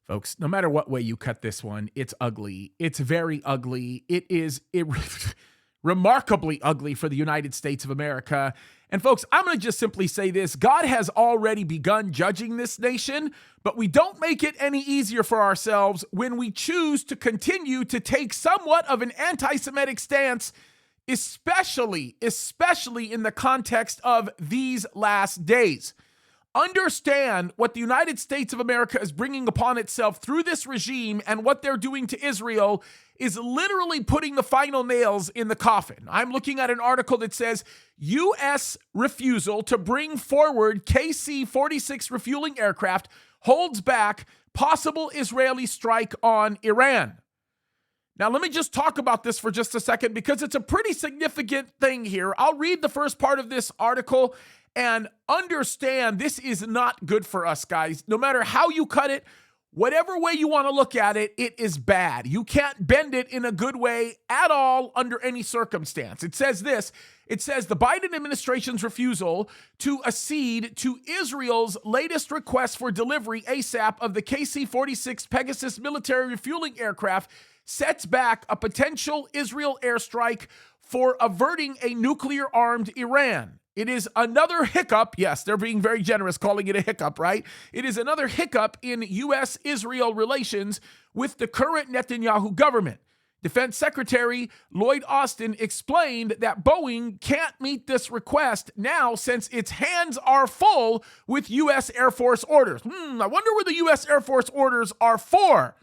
Folks, no matter what way you cut this one, it's ugly. It's very ugly. It is remarkably ugly for the United States of America. And folks, I'm going to just simply say this. God has already begun judging this nation, but we don't make it any easier for ourselves when we choose to continue to take somewhat of an anti-Semitic stance, especially in the context of these last days. Understand what the United States of America is bringing upon itself through this regime, and what they're doing to Israel is literally putting the final nails in the coffin. I'm looking at an article that says U.S. refusal to bring forward KC-46 refueling aircraft holds back possible Israeli strike on Iran. Now, let me just talk about this for just a second because it's a pretty significant thing here. I'll read the first part of this article and understand this is not good for us, guys. No matter how you cut it, whatever way you want to look at it, it is bad. You can't bend it in a good way at all under any circumstance. It says this. It says the Biden administration's refusal to accede to Israel's latest request for delivery ASAP of the KC-46 Pegasus military refueling aircraft sets back a potential Israel airstrike for averting a nuclear-armed Iran. It is another hiccup. Yes, they're being very generous calling it a hiccup, right? It is another hiccup in U.S.-Israel relations with the current Netanyahu government. Defense Secretary Lloyd Austin explained that Boeing can't meet this request now since its hands are full with U.S. Air Force orders. I wonder where the U.S. Air Force orders are for.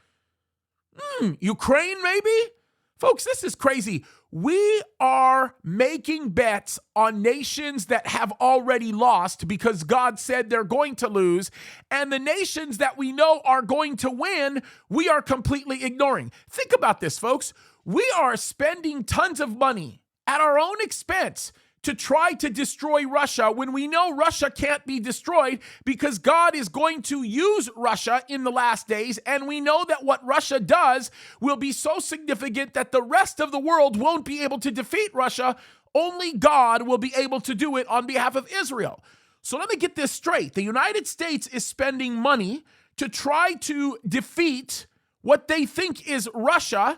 Ukraine, maybe? Folks, this is crazy. We are making bets on nations that have already lost because God said they're going to lose, and the nations that we know are going to win, we are completely ignoring. Think about this, folks. We are spending tons of money at our own expense to try to destroy Russia when we know Russia can't be destroyed because God is going to use Russia in the last days, and we know that what Russia does will be so significant that the rest of the world won't be able to defeat Russia. Only God will be able to do it on behalf of Israel. So let me get this straight. The United States is spending money to try to defeat what they think is Russia,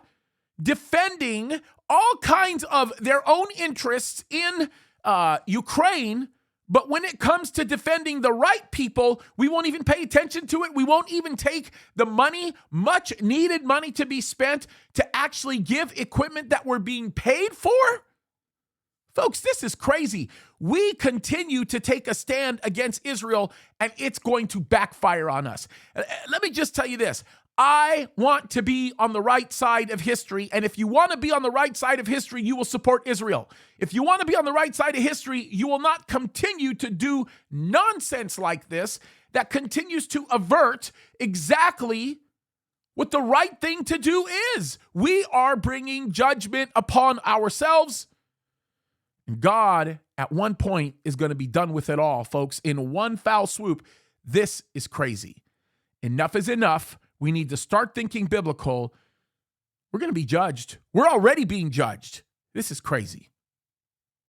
defending all kinds of their own interests in Ukraine, but when it comes to defending the right people, we won't even pay attention to it. We won't even take the money, much needed money to be spent to actually give equipment that we're being paid for. Folks, this is crazy. We continue to take a stand against Israel, and it's going to backfire on us. Let me just tell you this. I want to be on the right side of history, and if you want to be on the right side of history, you will support Israel. If you want to be on the right side of history, you will not continue to do nonsense like this that continues to avert exactly what the right thing to do is. We are bringing judgment upon ourselves. God, at one point, is going to be done with it all, folks. In one foul swoop, this is crazy. Enough is enough. We need to start thinking biblical. We're going to be judged. We're already being judged. This is crazy.